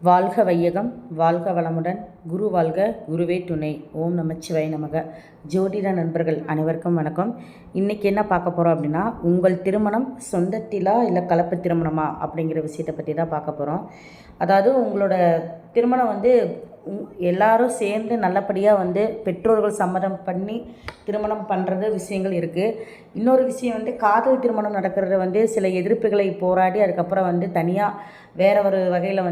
வாழ்க வையகம், வாழ்க வளமுடன், குரு வாழ்க, குருவே துணை. ஓம் நமச்சிவாய நமக. ஜோதிட நண்பர்கள் அனைவருக்கும் வணக்கம். இன்றைக்கி என்ன பார்க்க போகிறோம் அப்படின்னா, உங்கள் திருமணம் சொந்தத்திலா இல்லை கலப்பு திருமணமா அப்படிங்கிற விஷயத்தை பற்றி தான் பார்க்க போகிறோம். அதாவது உங்களோட திருமணம் எல்லாரும் சேர்ந்து நல்லபடியாக பெற்றோர்கள் சம்மதம் பண்ணி திருமணம் பண்ணுறது விஷயங்கள் இருக்குது. இன்னொரு விஷயம் காதல் திருமணம் நடக்கிறது சில எதிர்ப்புகளை போராடி அதுக்கப்புறம் தனியாக வேறு ஒரு வகையில்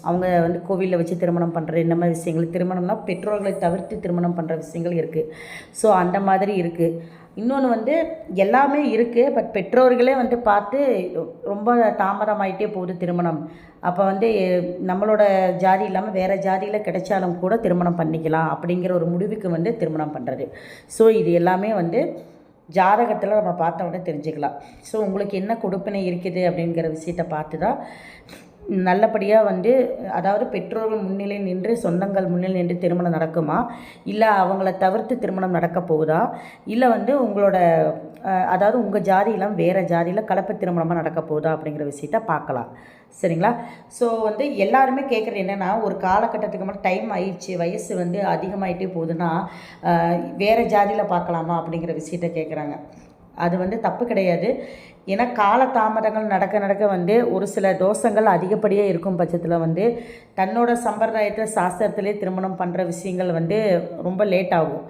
அவங்க கோவிலில் வச்சு திருமணம் பண்ணுற இந்த மாதிரி விஷயங்கள், திருமணம்னா பெற்றோர்களை தவிர்த்து திருமணம் பண்ணுற விஷயங்கள் இருக்குது. ஸோ அந்த மாதிரி இருக்குது. இன்னொன்று எல்லாமே இருக்குது. பட் பெற்றோர்களே பார்த்து ரொம்ப தாமதமாயிட்டே போகுது திருமணம். அப்போ நம்மளோட ஜாதி இல்லாமல் வேறு ஜாதியில் கிடைச்சாலும் கூட திருமணம் பண்ணிக்கலாம் அப்படிங்கிற ஒரு முடிவுக்கு திருமணம் பண்ணுறது. ஸோ இது எல்லாமே ஜாதகத்தில் நம்ம பார்த்த உடனே தெரிஞ்சுக்கலாம். ஸோ உங்களுக்கு என்ன கொடுப்பினை இருக்குது அப்படிங்கிற விஷயத்தை பார்த்து தான் நல்லபடியாக அதாவது பெற்றோர்கள் முன்னிலை நின்று சொந்தங்கள் முன்னிலை நின்று திருமணம் நடக்குமா, இல்லை அவங்கள தவிர்த்து திருமணம் நடக்க போகுதா, இல்லை உங்களோட அதாவது உங்கள் ஜாதியெல்லாம் வேறு ஜாதியில் கலப்பு திருமணமாக நடக்க போகுதா அப்படிங்கிற விஷயத்த பார்க்கலாம். சரிங்களா? ஸோ எல்லாருமே கேட்குறது என்னென்னா, ஒரு காலகட்டத்துக்கு மட்டும் டைம் ஆயிடுச்சு, வயசு அதிகமாகிட்டே போகுதுன்னா வேறு ஜாதியில் பார்க்கலாமா அப்படிங்கிற விஷயத்த கேட்குறாங்க. அது தப்பு கிடையாது. ஏன்னா காலதாமதங்கள் நடக்க நடக்க ஒரு சில தோஷங்கள் அதிகப்படியாக இருக்கும் பட்சத்தில் தன்னோட சம்பிரதாயத்தை சாஸ்திரத்திலே திருமணம் பண்ணுற விஷயங்கள் ரொம்ப லேட் ஆகும்.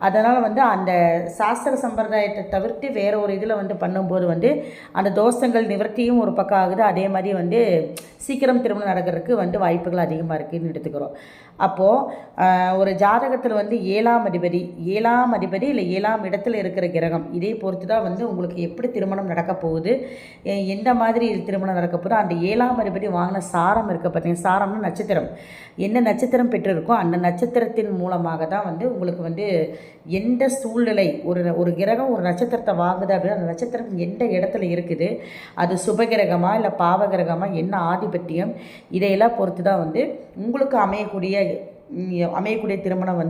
அதனால் அந்த சாஸ்திர சம்பிரதாயத்தை தவிர்த்து வேறு ஒரு இதில் பண்ணும்போது அந்த தோஷங்கள் நிவர்த்தியும் ஒரு பக்கம் ஆகுது. அதே மாதிரி சீக்கிரம் திருமணம் நடக்கிறதுக்கு வாய்ப்புகள் அதிகமாக இருக்குதுன்னு எடுத்துக்கிறோம். அப்போது ஒரு ஜாதகத்தில் ஏழாம் அதிபதி இல்லை 7ஆம் இடத்துல இருக்கிற கிரகம், இதை பொறுத்து தான் உங்களுக்கு எப்படி திருமணம் நடக்க போகுது, எந்த மாதிரி திருமணம் நடக்க போகுது. அந்த 7ஆம் அதிபதி வாங்கின சாரம் இருக்க பார்த்தீங்கன்னா, சாரம்னு நட்சத்திரம், என்ன நட்சத்திரம் பெற்றிருக்கோ அந்த நட்சத்திரத்தின் மூலமாக தான் உங்களுக்கு எந்த சூழ்நிலை ஒரு கிரகம் ஒரு நட்சத்திரத்தை வாங்குது அப்படின்னா அந்த நட்சத்திரம் எந்த இடத்துல இருக்குது, அது சுபகிரகமா இல்லை பாவகிரகமா, என்ன ஆதிபத்தியம், இதையெல்லாம் பொறுத்து தான் உங்களுக்கு அமையக்கூடிய திருமணம்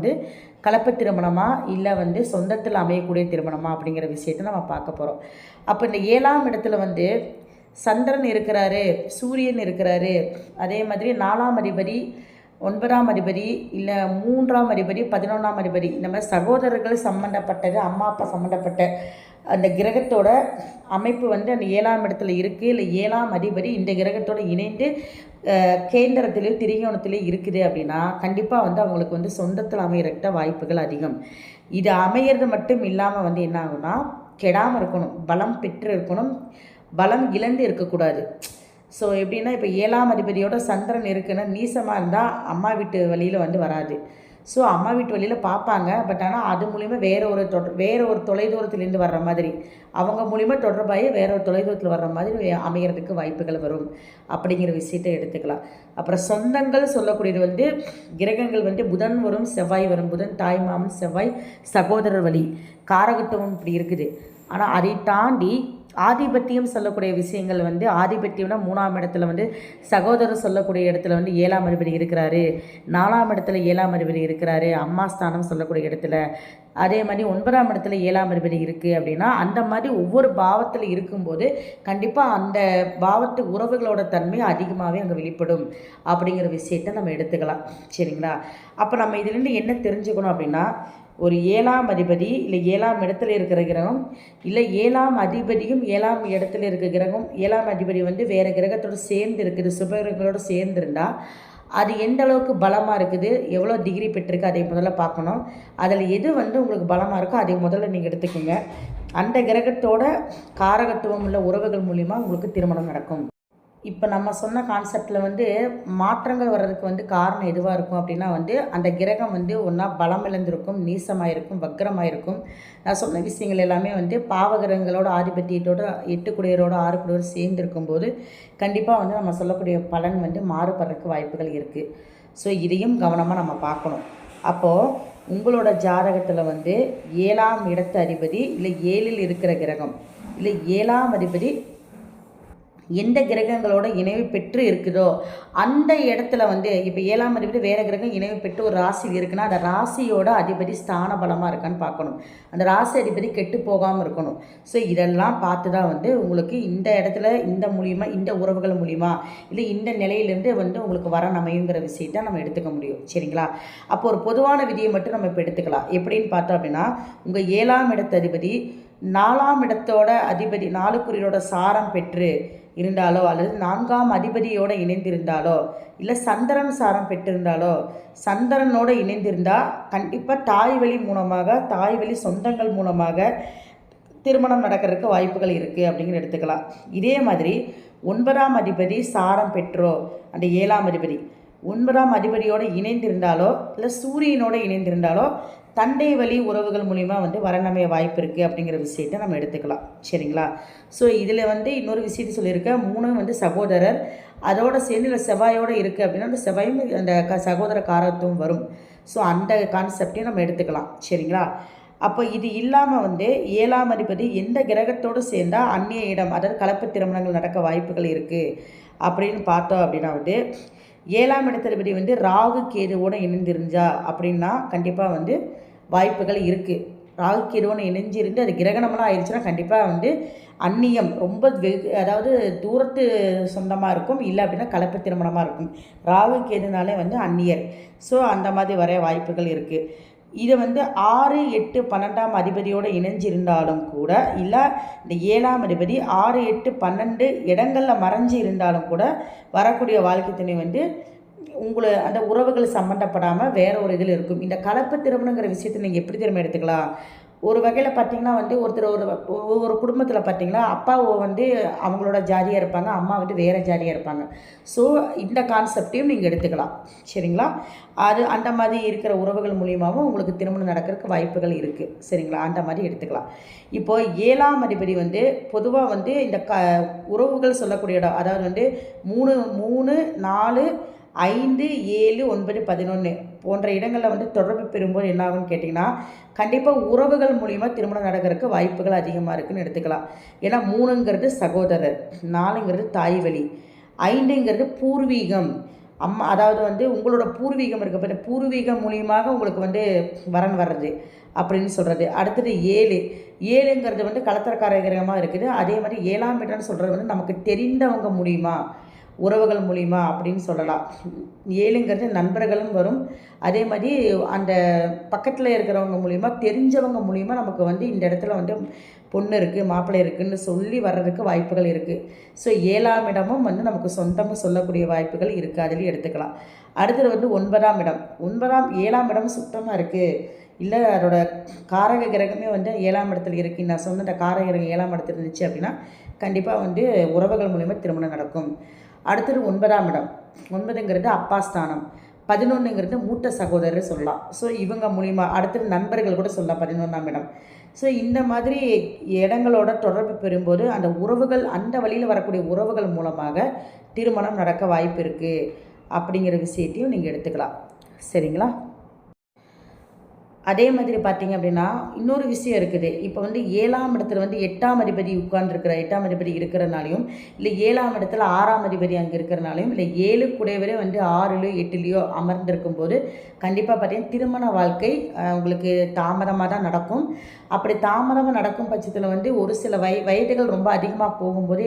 கலப்பு திருமணமா இல்லை சொந்தத்தில் அமையக்கூடிய திருமணமா அப்படிங்கிற விஷயத்தை நம்ம பார்க்க போகிறோம். அப்போ இந்த 7ஆம் இடத்துல சந்திரன் இருக்கிறாரு, சூரியன் இருக்கிறாரு, அதே மாதிரி 4ஆம் அதிபதி, 9ஆம் அதிபதி, இல்லை 3ஆம் அதிபதி, 11ஆம் அதிபதி, இந்த மாதிரி சகோதரர்கள் சம்மந்தப்பட்டது, அம்மா அப்பா சம்மந்தப்பட்ட அந்த கிரகத்தோட அமைப்பு அந்த 7ஆம் இடத்துல இருக்குது. இல்லை 7ஆம் அதிபதி இந்த கிரகத்தோடு இணைந்து கேந்திரத்திலேயோ திரிகோணத்திலேயோ இருக்குது அப்படின்னா கண்டிப்பாக அவங்களுக்கு சொந்தத்தில் அமைகிறக்கிட்ட வாய்ப்புகள் அதிகம். இது அமையிறது மட்டும் இல்லாமல் என்ன ஆகும்னா, கெடாமல் இருக்கணும், பலம் பெற்று இருக்கணும், பலம் இழந்து இருக்கக்கூடாது. ஸோ எப்படின்னா, இப்போ 7ஆம் அதிபதியோட சந்திரன் இருக்குன்னா நீசமாக இருந்தால் அம்மா வீட்டு வழியில் வராது. ஸோ அம்மா வீட்டு வழியில் பார்ப்பாங்க. பட் ஆனால் அது மூலிமா வேறு ஒரு தொலைதூரத்துலேருந்து வர்ற மாதிரி, அவங்க மூலிமா தொடர்பாகி வேற ஒரு தொலைதூரத்தில் வர்ற மாதிரி அமைகிறதுக்கு வாய்ப்புகள் வரும் அப்படிங்கிற விஷயத்தை எடுத்துக்கலாம். அப்புறம் சொந்தங்கள் சொல்லக்கூடியது கிரகங்கள் புதன் வரும், செவ்வாய் வரும். புதன் தாய் மாமன், செவ்வாய் சகோதரர் வழி, காரகத்துவம் இப்படி இருக்குது. ஆனால் அதை தாண்டி ஆதிபத்தியம் சொல்லக்கூடிய விஷயங்கள் ஆதிபத்தியம்னா 3ஆம் இடத்துல சகோதரர் சொல்லக்கூடிய இடத்துல 7ஆம் அதிபதி இருக்கிறாரு, 4ஆம் இடத்துல 7ஆம் அதிபதி இருக்கிறாரு, அம்மா ஸ்தானம் சொல்லக்கூடிய இடத்துல, அதே மாதிரி 9ஆம் இடத்துல 7ஆம் அதிபதி இருக்குது அப்படின்னா அந்த மாதிரி ஒவ்வொரு பாவத்தில் இருக்கும்போது கண்டிப்பாக அந்த பாவத்து உறவுகளோட தன்மை அதிகமாகவே அங்கே வெளிப்படும் அப்படிங்கிற விஷயத்தை நம்ம எடுத்துக்கலாம். சரிங்களா? அப்போ நம்ம இதுலேருந்து என்ன தெரிஞ்சுக்கணும் அப்படின்னா, ஒரு 7ஆம் அதிபதி இல்லை 7ஆம் இடத்துல இருக்கிற கிரகம், இல்லை 7ஆம் அதிபதியும் 7ஆம் இடத்துல இருக்கிற கிரகம், 7ஆம் அதிபதி வேறு கிரகத்தோடு சேர்ந்து இருக்குது, சுபகிரகங்களோடு சேர்ந்துருந்தால் அது எந்த அளவுக்கு பலமாக இருக்குது, எவ்வளோ டிகிரி பெற்றிருக்கு, அதை முதல்ல பார்க்கணும். அதில் எது உங்களுக்கு பலமாக இருக்கோ அதை முதல்ல நீங்கள் எடுத்துக்கோங்க. அந்த கிரகத்தோட காரகத்துவம் உள்ள உறவுகள் மூலிமா உங்களுக்கு திருமணம் நடக்கும். இப்போ நம்ம சொன்ன கான்செப்டில் மாற்றங்கள் வர்றதுக்கு காரணம் எதுவாக இருக்கும் அப்படின்னா அந்த கிரகம் ஒன்றா பலம் இழந்திருக்கும், நீசமாக இருக்கும், வக்ரமாக இருக்கும். நான் சொன்ன விஷயங்கள் எல்லாமே பாவகிரகங்களோட ஆதிபத்தியத்தோட 8 குடையரோட 6 குடையோடு சேர்ந்து இருக்கும்போது கண்டிப்பாக நம்ம சொல்லக்கூடிய பலன் மாறுபடுறதுக்கு வாய்ப்புகள் இருக்குது. ஸோ இதையும் கவனமாக நம்ம பார்க்கணும். அப்போது உங்களோட ஜாதகத்தில் 7ஆம் இடத்து அதிபதி இல்லை 7இல் இருக்கிற கிரகம், இல்லை 7ஆம் அதிபதி எந்த கிரகங்களோட இணைவு பெற்று இருக்குதோ அந்த இடத்துல வந்து இப்போ 7ஆம் அதிபதி வேறு கிரகம் இணைவு பெற்று ஒரு ராசியில் இருக்குன்னா அந்த ராசியோட அதிபதி ஸ்தான பலமாக இருக்கான்னு பார்க்கணும். அந்த ராசி அதிபதி கெட்டு போகாமல் இருக்கணும். ஸோ இதெல்லாம் பார்த்து தான் வந்து உங்களுக்கு இந்த இடத்துல இந்த மூலிமா இந்த உறவுகள் மூலிமா இல்லை இந்த நிலையிலேருந்து வந்து உங்களுக்கு வரன் அமையுங்கிற விஷயத்தை நம்ம எடுத்துக்க முடியும். சரிங்களா? அப்போ ஒரு பொதுவான விதியை மட்டும் நம்ம இப்போ எடுத்துக்கலாம். எப்படின்னு பார்த்தோம் அப்படின்னா, உங்கள் 7ஆம் இடத்து அதிபதி 4ஆம் இடத்தோட அதிபதி 4 குறியோட சாரம் பெற்று இருந்தாலோ அல்லது 4ஆம் அதிபதியோடு இணைந்திருந்தாலோ இல்லை சந்திரன் சாரம் பெற்றிருந்தாலோ சந்திரனோடு இணைந்திருந்தால் கண்டிப்பாக தாய்வழி மூலமாக தாய்வழி சொந்தங்கள் மூலமாக திருமணம் நடக்கிறதுக்கு வாய்ப்புகள் இருக்குது அப்படிங்கிற எடுத்துக்கலாம். இதே மாதிரி 9ஆம் அதிபதி சாரம் பெற்றோ அந்த 7ஆம் அதிபதி 9ஆம் அதிபதியோடு இணைந்திருந்தாலோ இல்லை சூரியனோடு இணைந்திருந்தாலோ தண்டை வழி உறவுகள் மூலிமா வந்து வரநமைய வாய்ப்பு இருக்குது அப்படிங்கிற விஷயத்தை நம்ம எடுத்துக்கலாம். சரிங்களா? ஸோ இதில் வந்து இன்னொரு விஷயத்தை சொல்லியிருக்கேன். 3 வந்து சகோதரர், அதோட சேர்ந்து இல்லை செவ்வாயோடு இருக்குது அப்படின்னா அந்த செவ்வாயும் அந்த சகோதர காரத்துவம் வரும். ஸோ அந்த கான்செப்டையும் நம்ம எடுத்துக்கலாம். சரிங்களா? அப்போ இது இல்லாமல் வந்து 7ஆம் அதிபதி எந்த கிரகத்தோடு சேர்ந்தால் அந்நிய இடம் அதாவது கலப்பு திருமணங்கள் நடக்க வாய்ப்புகள் இருக்குது அப்படின்னு பார்த்தோம் அப்படின்னா வந்து 7ஆம் இடத்ததிபதி வந்து ராகு கேதுவோடு இணைந்திருந்தா அப்படின்னா கண்டிப்பாக வந்து வாய்ப்புகள் இருக்குது. ராகு கேதுவோடு இணைஞ்சிருந்து அது கிரகணமெல்லாம் ஆயிடுச்சுன்னா கண்டிப்பாக வந்து அந்நியம் ரொம்ப அதாவது தூரத்து சொந்தமாக இருக்கும், இல்லை அப்படின்னா கலப்பு திருமணமாக இருக்கும். ராகு கேதுனாலே வந்து அந்நியர். ஸோ அந்த மாதிரி வர வாய்ப்புகள் இருக்குது. இதை வந்து 6, 8, 12ஆம் அதிபதியோடு இணைஞ்சிருந்தாலும் கூட இல்லை இந்த 7ஆம் அதிபதி 6, 8, 12 இடங்களில் மறைஞ்சி இருந்தாலும் கூட வரக்கூடிய வாழ்க்கை துணை வந்து உங்களை அந்த உறவுகள் சம்மந்தப்படாமல் வேற ஒரு இதில் இருக்கும். இந்த கலப்பு திருமணங்கிற விஷயத்தை நீங்கள் எப்படி திரும்ப எடுத்துக்கலாம்? ஒரு வகையில் பார்த்திங்கன்னா வந்து ஒரு குடும்பத்தில் பார்த்திங்கன்னா அப்பா வந்து அவங்களோட ஜாதியாக இருப்பாங்க, அம்மா வந்து வேறு ஜாதியாக இருப்பாங்க. ஸோ இந்த கான்செப்டையும் நீங்கள் எடுத்துக்கலாம். சரிங்களா? அது அந்த மாதிரி இருக்கிற உறவுகள் மூலியமாகவும் உங்களுக்கு திருமணம் நடக்கிறதுக்கு வாய்ப்புகள் இருக்குது. சரிங்களா? அந்த மாதிரி எடுத்துக்கலாம். இப்போது 7ஆம் அதிபதி வந்து பொதுவாக வந்து இந்த உறவுகள் சொல்லக்கூடிய இடம் அதாவது வந்து 3, 4, 5, 7, 9, 11 போன்ற இடங்களில் வந்து தொடர்பு பெறும்போது என்ன ஆகும்னு கேட்டிங்கன்னா கண்டிப்பாக உறவுகள் மூலிமா திருமணம் நடக்கிறதுக்கு வாய்ப்புகள் அதிகமாக இருக்குதுன்னு எடுத்துக்கலாம். ஏன்னா 3ங்கிறது சகோதரர், 4ங்கிறது தாய் வழி, 5ங்கிறது பூர்வீகம் அம்மா அதாவது வந்து உங்களோட பூர்வீகம் இருக்க பூர்வீகம் மூலியமாக உங்களுக்கு வந்து வரன் வர்றது அப்படின்னு சொல்கிறது. அடுத்தது 7ங்கிறது வந்து கலத்திரக்கார கிரகமாக இருக்குது. அதே மாதிரி 7ஆம் இடம்னு சொல்கிறது வந்து நமக்கு தெரிந்தவங்க மூலிமா உறவுகள் மூலிமா அப்படின்னு சொல்லலாம். 7ங்கிறது நண்பர்களும் வரும். அதே மாதிரி அந்த பக்கத்தில் இருக்கிறவங்க மூலிமா தெரிஞ்சவங்க மூலிமா நமக்கு வந்து இந்த இடத்துல வந்து பொண்ணு இருக்குது மாப்பிள்ளை இருக்குதுன்னு சொல்லி வர்றதுக்கு வாய்ப்புகள் இருக்குது. ஸோ 7ஆம் இடமும் வந்து நமக்கு சொந்தமாக சொல்லக்கூடிய வாய்ப்புகள் இருக்குது, அதுலேயும் எடுத்துக்கலாம். அடுத்தது வந்து 9ஆம் இடம் 7ஆம் இடம் சுத்தமாக இருக்குது இல்லை அதோட காரக கிரகமே வந்து 7ஆம் இடத்துல இருக்குது. நான் சொன்ன இந்த காரக கிரகம் 7ஆம் இடத்துல இருந்துச்சு அப்படின்னா கண்டிப்பாக வந்து உறவுகள் மூலிமா திருமணம் நடக்கும். அடுத்தது 9ஆம் இடம் 9ங்கிறது அப்பா ஸ்தானம், 11ங்கிறது மூத்த சகோதரர் சொல்லலாம். ஸோ இவங்க மூலிமா அடுத்தது நண்பர்கள் கூட சொல்லலாம் 11ஆம் இடம். ஸோ இந்த மாதிரி இடங்களோட தொடர்பு பெறும்போது அந்த உறவுகள் அந்த வழியில் வரக்கூடிய உறவுகள் மூலமாக திருமணம் நடக்க வாய்ப்பு இருக்குது அப்படிங்கிற விஷயத்தையும் நீங்கள் எடுத்துக்கலாம். சரிங்களா? அதே மாதிரி பார்த்தீங்க அப்படின்னா இன்னொரு விஷயம் இருக்குது. இப்போ வந்து 7ஆம் இடத்துல வந்து 8ஆம் அதிபதி உட்கார்ந்துருக்கிற 8ஆம் அதிபதி இருக்கிறனாலையும் இல்லை 7ஆம் இடத்துல 6ஆம் அதிபதி அங்கே இருக்கிறனாலையும் இல்லை 7 கூடவே வந்து 6லயோ 8லயோ அமர்ந்திருக்கும் போது கண்டிப்பாக பார்த்தீங்கன்னா திருமண வாழ்க்கை உங்களுக்கு தாமதமாக தான் நடக்கும். அப்படி தாமதமாக நடக்கும் பட்சத்தில் வந்து ஒரு சில வயதுகள் ரொம்ப அதிகமாக போகும்போது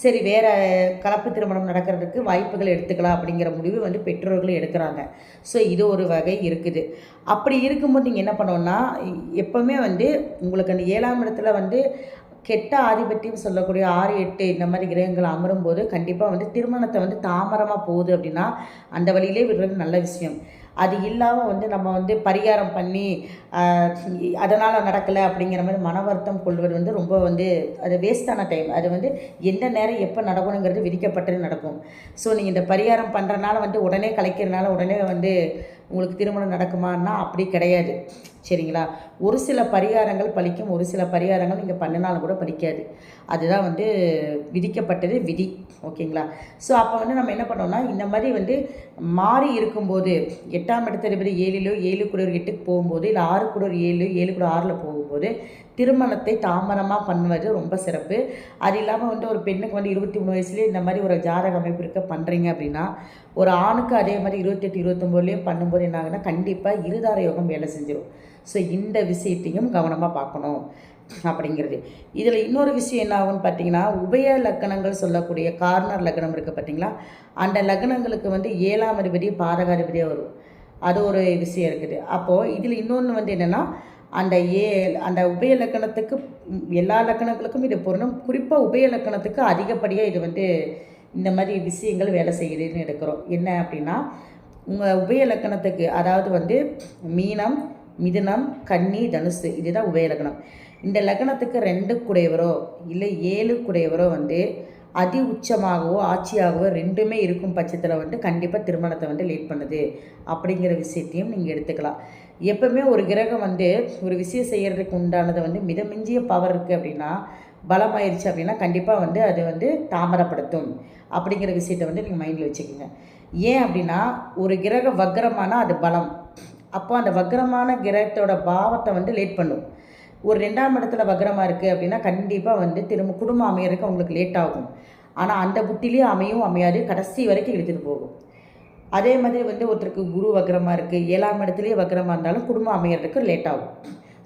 சரி வேறு கலப்பு திருமணம் நடக்கிறதுக்கு வாய்ப்புகள் எடுத்துக்கலாம் அப்படிங்கிற முடிவு வந்து பெற்றோர்களும் எடுக்கிறாங்க. ஸோ இது ஒரு வகை இருக்குது. அப்படி இருக்கும்போது நீங்கள் என்ன பண்ணணும்னா எப்போவுமே வந்து உங்களுக்கு அந்த 7ஆம் இடத்துல வந்து கெட்ட ஆதிபத்தியம் சொல்லக்கூடிய 6, 8 இந்த மாதிரி கிரகங்கள் அமரும்போது கண்டிப்பாக வந்து திருமணத்தை வந்து தாமதமாக போகுது அப்படின்னா அந்த வழியிலே விடுறது நல்ல விஷயம். அது இல்லாமல் வந்து நம்ம வந்து பரிகாரம் பண்ணி அதனால் நடக்கலை அப்படிங்கிற மாதிரி மன வருத்தம் கொள்வது வந்து ரொம்ப வந்து அது வேஸ்டான டைம். அது வந்து எந்த நேரம் எப்போ நடக்கணுங்கிறது விதிக்கப்பட்டது நடக்கும். ஸோ நீங்கள் இந்த பரிகாரம் பண்ணுறனால வந்து உடனே கலைக்கிறனால உடனே வந்து உங்களுக்கு திருமணம் நடக்குமான்னா அப்படி கிடையாது. சரிங்களா? ஒரு சில பரிகாரங்கள் பலிக்கும், ஒரு சில பரிகாரங்கள் நீங்கள் பண்ணினாலும் கூட பலிக்காது. அதுதான் வந்து விதிக்கப்பட்டது விதி. ஓகேங்களா. ஸோ அப்போ வந்து நம்ம என்ன பண்ணோம்னா, இந்த மாதிரி வந்து மாறி இருக்கும்போது 8ஆம் இடத்ததிபதி 7லோ 7 கூட ஒரு 8க்கு போகும்போது, இல்லை 6 கூட ஒரு 7 7 கூட 6ல் போகும்போது திருமணத்தை தாமதமாக பண்ணுவது ரொம்ப சிறப்பு. அது இல்லாமல் வந்து ஒரு பெண்ணுக்கு வந்து 23 வயசுலேயே இந்த மாதிரி ஒரு ஜாதக அமைப்பு இருக்க பண்ணுறீங்க அப்படின்னா, ஒரு ஆணுக்கு அதே மாதிரி 28 29லேயும் பண்ணும்போது என்ன ஆகுதுன்னா, கண்டிப்பாக இருதார யோகம் வேலை செஞ்சிடும். ஸோ இந்த விஷயத்தையும் கவனமாக பார்க்கணும் அப்படிங்கிறது. இதில் இன்னொரு விஷயம் என்ன ஆகும்னு பார்த்தீங்கன்னா, உபய லக்கணங்கள் சொல்லக்கூடிய கார்னர் லக்னம் இருக்குது பார்த்தீங்களா, அந்த லக்னங்களுக்கு வந்து 7ஆம் அதிபதி பாதகாதிபதியாக வரும். அது ஒரு விஷயம் இருக்குது. அப்போது இதில் இன்னொன்று வந்து என்னென்னா, அந்த உபய லக்கணத்துக்கு எல்லா லக்கணங்களுக்கும் இது பொருந்தும். குறிப்பாக உபய லக்கணத்துக்கு அதிகப்படியாக இது வந்து இந்த மாதிரி விஷயங்கள் வேலை செய்யுதுன்னு எடுக்கிறோம். என்ன அப்படின்னா, உங்கள் உபய லக்கணத்துக்கு அதாவது வந்து மீனம், மிதுனம், கன்னி, தனுசு இதுதான் உபய லக்னம். இந்த லக்னத்துக்கு 2 குடையவரோ இல்லை 7 குடையவரோ வந்து அதி உச்சமாகவோ ஆட்சியாகவோ ரெண்டுமே இருக்கும் பட்சத்தில் வந்து கண்டிப்பாக திருமணத்தை வந்து லேட் பண்ணுது அப்படிங்கிற விஷயத்தையும் நீங்கள் எடுத்துக்கலாம். எப்பவுமே ஒரு கிரகம் வந்து ஒரு விஷயம் செய்கிறதுக்கு உண்டானதை வந்து மிதமிஞ்சிய பவர் இருக்குது அப்படின்னா, பலமாயிருச்சு அப்படின்னா கண்டிப்பாக வந்து அது வந்து தாமதப்படுத்தும் அப்படிங்கிற விஷயத்தை வந்து நீங்கள் மைண்டில் வச்சுக்கோங்க. ஏன் அப்படின்னா, ஒரு கிரக வக்ரமானால் அது பலம். அப்போ அந்த வக்ரமான கிரகத்தோட பாவத்தை வந்து லேட் பண்ணும். ஒரு 2ஆம் இடத்துல வக்ரமாக இருக்குது அப்படின்னா கண்டிப்பாக வந்து திரும்ப குடும்பம் அமையறதுக்கு அவங்களுக்கு லேட் ஆகும். ஆனால் அந்த புத்திலேயே அமையும் அமையாது, கடைசி வரைக்கும் இழுத்துட்டு போகும். அதே மாதிரி வந்து ஒருத்தருக்கு குரு வக்ரமாக இருக்குது, 7ஆம் இடத்துலேயே வக்ரமாக இருந்தாலும் குடும்பம் அமையறதுக்கு லேட் ஆகும்.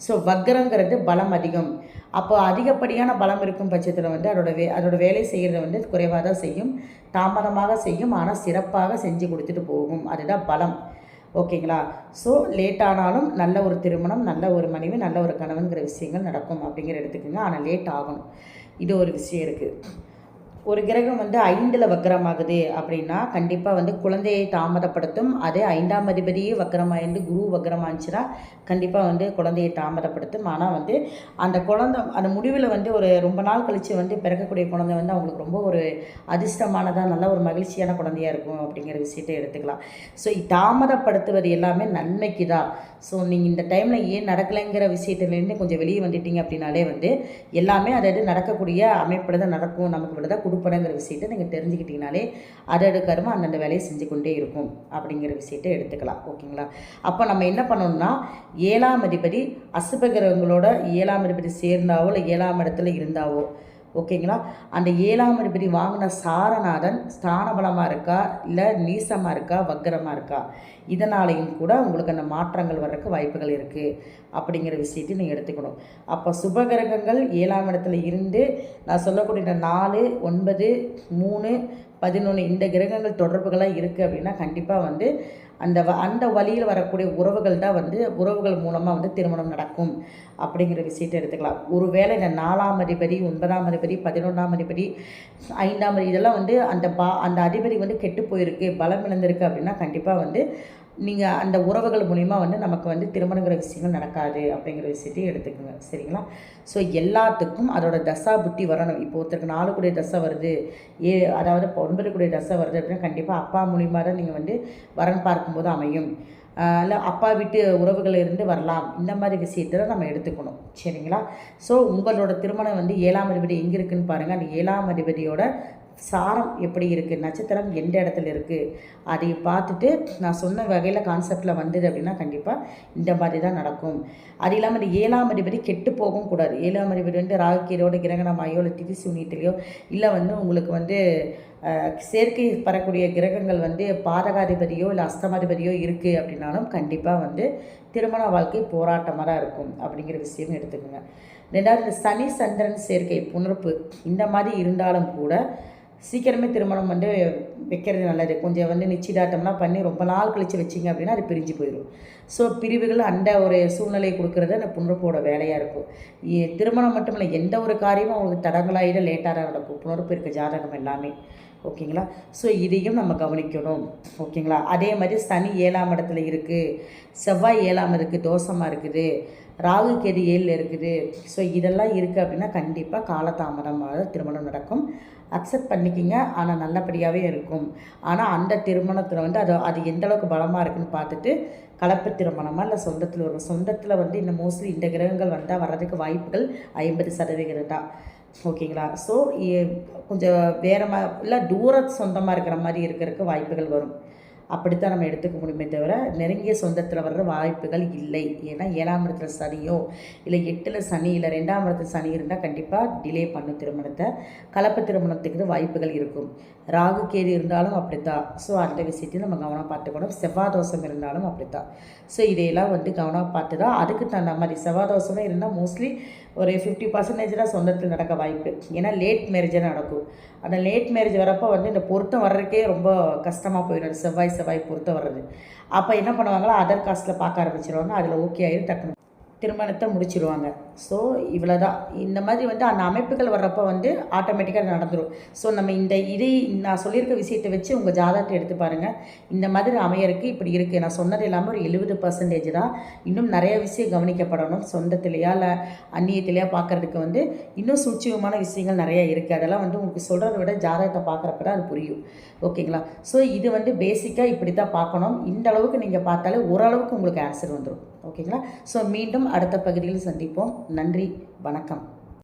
ஸோ வக்ரங்கிறது பலம் அதிகம். அப்போ அதிகப்படியான பலம் இருக்கும் பட்சத்தில் வந்து அதோட வேலை செய்கிறத வந்து குறைவாக தான் செய்யும், தாமதமாக செய்யும், ஆனால் சிறப்பாக செஞ்சு கொடுத்துட்டு போகும். அதுதான் பலம். ஓகேங்களா. ஸோ லேட் ஆனாலும் நல்ல ஒரு திருமணம், நல்ல ஒரு மனைவி, நல்ல ஒரு கணவன்கிற விஷயங்கள் நடக்கும் அப்படிங்கிற எடுத்துக்கோங்க. ஆனால் லேட் ஆகணும். இது ஒரு விஷயம் இருக்குது. ஒரு கிரகம் வந்து 5ல் வக்ரமாகுது அப்படின்னா கண்டிப்பாக வந்து குழந்தையை தாமதப்படுத்தும். அதே 5ஆம் அதிபதியே வக்ரமாயிருந்து குரு வக்ரமாச்சுன்னா கண்டிப்பாக வந்து குழந்தையை தாமதப்படுத்தும். ஆனால் வந்து அந்த குழந்தை அந்த முடிவில் வந்து ஒரு ரொம்ப நாள் கழித்து வந்து பிறக்கக்கூடிய குழந்தை வந்து அவங்களுக்கு ரொம்ப ஒரு அதிர்ஷ்டமானதாக நல்ல ஒரு மகிழ்ச்சியான குழந்தையாக இருக்கும் அப்படிங்கிற விஷயத்தை எடுத்துக்கலாம். ஸோ தாமதப்படுத்துவது எல்லாமே நன்மைக்கு தான். ஸோ நீங்கள் இந்த டைமில் ஏன் நடக்கலைங்கிற விஷயத்துலேருந்து கொஞ்சம் வெளியே வந்துட்டீங்க அப்படின்னாலே வந்து எல்லாமே அதாவது நடக்கக்கூடிய அமைப்பில் தான் நடக்கும், நமக்கு இவ்வளோ தான் கொடுப்படங்கிற விஷயத்தை நீங்கள் தெரிஞ்சுக்கிட்டீங்கனாலே அதோட கர்மம் அந்தந்த வேலையை செஞ்சு கொண்டே இருக்கும் அப்படிங்கிற விஷயத்தை எடுத்துக்கலாம். ஓகேங்களா. அப்போ நம்ம என்ன பண்ணணும்னா, 7ஆம் அதிபதி அசுப கிரகங்களோட 7ஆம் அதிபதி சேர்ந்தாவோ இல்லை 7ஆம் இடத்துல இருந்தாவோ ஓகேங்களா, அந்த 7ஆம் அதிபதி வாங்கின சாரநாதன் ஸ்தான பலமாக இருக்கா இல்லை நீசமாக இருக்கா வக்கரமாக இருக்கா, இதனாலையும் கூட உங்களுக்கு அந்த மாற்றங்கள் வர்றதுக்கு வாய்ப்புகள் இருக்குது அப்படிங்கிற விஷயத்தையும் நீங்கள் எடுத்துக்கணும். அப்போ சுபகிரகங்கள் 7ஆம் இடத்துல இருந்து நான் சொல்லக்கூடிய இந்த 4 9 3 11 இந்த கிரகங்கள் தொடர்புகளாக இருக்குது அப்படின்னா கண்டிப்பாக வந்து அந்த வழியில் வரக்கூடிய உறவுகள் தான் வந்து உறவுகள் மூலமாக வந்து திருமணம் நடக்கும் அப்படிங்கிற விஷயத்தை எடுத்துக்கலாம். ஒருவேளை இந்த 4ஆம் அதிபதி 9ஆம் அதிபதி 11ஆம் அதிபதி 5ஆம் அதிபதி இதெல்லாம் வந்து அந்த அதிபதி வந்து கெட்டு போயிருக்கு, பலம் இழந்திருக்கு அப்படின்னா கண்டிப்பாக வந்து நீங்கள் அந்த உறவுகள் மூலிமா வந்து நமக்கு வந்து திருமணங்கிற விஷயங்கள் நடக்காது அப்படிங்கிற விஷயத்தையும் எடுத்துக்கோங்க. சரிங்களா. ஸோ எல்லாத்துக்கும் அதோட தசா புத்தி வரணும். இப்போ ஒருத்தருக்கு 4 கூடிய தசை வருது, அதாவது 9 கூடிய தசை வருது அப்படின்னா கண்டிப்பாக அப்பா மூலிமா தான் நீங்கள் வந்து வரன் பார்க்கும்போது அமையும். இல்லை அப்பா வீட்டு உறவுகள் இருந்து வரலாம். இந்த மாதிரி விஷயத்தில் நம்ம எடுத்துக்கணும். சரிங்களா. ஸோ உங்களோட திருமணம் வந்து 7ஆம் அதிபதி எங்கே இருக்குதுன்னு பாருங்கள். அந்த 7ஆம் அதிபதியோட சாரம் எப்படி இருக்குது, நட்சத்திரம் எந்த இடத்துல இருக்குது, அதை பார்த்துட்டு நான் சொன்ன வகையில் கான்செப்டில் வந்தது அப்படின்னா கண்டிப்பாக இந்த மாதிரி தான் நடக்கும். அது இல்லாமல் இந்த 7ஆம் அதிபதி கெட்டு போகவும் கூடாது. 7ஆம் அதிபதி வந்து ராகுக்கேதோட கிரகணமாயோ இல்லை திரிசூனியத்திலையோ இல்லை வந்து உங்களுக்கு வந்து சேர்க்கை பெறக்கூடிய கிரகங்கள் வந்து பாதகாதிபதியோ இல்லை அஸ்தமாதிபதியோ இருக்குது அப்படின்னாலும் கண்டிப்பாக வந்து திருமண வாழ்க்கை போராட்டமாக தான் இருக்கும் அப்படிங்கிற விஷயம் எடுத்துக்கோங்க. 2வது இந்த சனி சந்திரன் சேர்க்கை புணர்ப்பு இந்த மாதிரி இருந்தாலும் கூட சீக்கிரமே திருமணம் வந்து வைக்கிறது நல்லது. கொஞ்சம் வந்து நிச்சயதார்த்தம்லாம் பண்ணி ரொம்ப நாள் கழித்து வச்சிங்க அப்படின்னா அது பிரிஞ்சு போயிடும். ஸோ பிரிவுகள் அந்த ஒரு சூழ்நிலை கொடுக்குறது அந்த புணர்ப்போட வேலையாக இருக்கும். திருமணம் மட்டும் இல்லை, எந்த ஒரு காரியமும் அவங்களுக்கு தடங்களாயிட லேட்டாக நடக்கும் புணர்ப்பு இருக்க ஜாதகம் எல்லாமே. ஓகேங்களா. ஸோ இதையும் நம்ம கவனிக்கணும். ஓகேங்களா. அதே மாதிரி சனி 7ஆம் இடத்துல இருக்குது, செவ்வாய் 7ஆம் இருக்குது, தோஷமாக இருக்குது, ராகு கேது 7ல் இருக்குது. ஸோ இதெல்லாம் இருக்குது அப்படின்னா கண்டிப்பாக காலதாமதமாக திருமணம் நடக்கும். அக்செப்ட் பண்ணிக்கிங்க, ஆனால் நல்லபடியாகவே இருக்கும். ஆனால் அந்த திருமணத்தில் வந்து அது எந்தளவுக்கு பலமாக இருக்குதுன்னு பார்த்துட்டு கலப்பு திருமணமாக இல்லை சொந்தத்தில் வரும். சொந்தத்தில் வந்து இந்த மோஸ்ட்லி இந்த கிரகங்கள் வந்தால் வர்றதுக்கு வாய்ப்புகள் 50% தான். ஓகேங்களா? ஸோ கொஞ்சம் வேறு இல்லை தூர சொந்தமாக இருக்கிற மாதிரி இருக்கிறதுக்கு வாய்ப்புகள் வரும். அப்படித்தான் நம்ம எடுத்துக்க முடியுமே தவிர நெருங்கிய சொந்தத்தில் வர்ற வாய்ப்புகள் இல்லை. ஏன்னா 7ஆம் இடத்துல சனியோ இல்லை 8ல் சனி இல்லை 2ஆம் இடத்துல சனி இருந்தால் கண்டிப்பாக டிலே பண்ணும் திருமணத்தை. கலப்பு திருமணத்துக்கு வாய்ப்புகள் இருக்கும். ராகு கேது இருந்தாலும் அப்படித்தான். ஸோ அந்த விஷயத்தையும் நம்ம கவனம் பார்த்துக்கணும். செவ்வாய் தோஷம் இருந்தாலும் அப்படித்தான். ஸோ இதையெல்லாம் கவனமாக பார்த்து தான் அதுக்கு தகுந்த மாதிரி செவ்வாய் தோஷமே இருந்தால் மோஸ்ட்லி ஒரு 50% தான் சொந்தத்தில் நடக்க வாய்ப்பு. ஏன்னா லேட் மேரேஜாக நடக்கும். அந்த லேட் மேரேஜ் வரப்போ இந்த பொருத்தம் வர்றதுக்கே ரொம்ப கஷ்டமாக போயிடும். செவ்வாய் பொருத்தம் வர்றது. அப்போ என்ன பண்ணுவாங்களோ அதர் காஸ்ட்டில் பார்க்க ஆரம்பிச்சிருவாங்க. அதில் ஓகே ஆயிரும் டக்குனு திருமணத்தை முடிச்சிடுவாங்க. ஸோ இவ்வளோ தான். இந்த மாதிரி அந்த அமைப்புகள் வர்றப்போ ஆட்டோமேட்டிக்காக நடந்துடும். ஸோ நம்ம இதை நான் சொல்லியிருக்க விஷயத்தை வச்சு உங்கள் ஜாதகத்தை எடுத்து பாருங்கள். இந்த மாதிரி அமையறதுக்கு இப்படி இருக்குது. நான் சொன்னது இல்லாமல் ஒரு 70% தான். இன்னும் நிறைய விஷயம் கவனிக்கப்படணும். சொந்தத்திலையா இல்லை அந்நியத்திலையா பார்க்குறதுக்கு இன்னும் சூட்சமமான விஷயங்கள் நிறையா இருக்குது. அதெல்லாம் உங்களுக்கு சொல்கிறத விட ஜாதகத்தை பார்க்குறப்ப தான் அது புரியும். ஓகேங்களா? ஸோ இது பேசிக்காக இப்படி தான் பார்க்கணும். இந்த அளவுக்கு நீங்கள் பார்த்தாலே ஓரளவுக்கு உங்களுக்கு ஆன்சர் வந்துடும். ஓகேங்களா? ஸோ மீண்டும் அடுத்த பகுதியில் சந்திப்போம். நன்றி, வணக்கம்.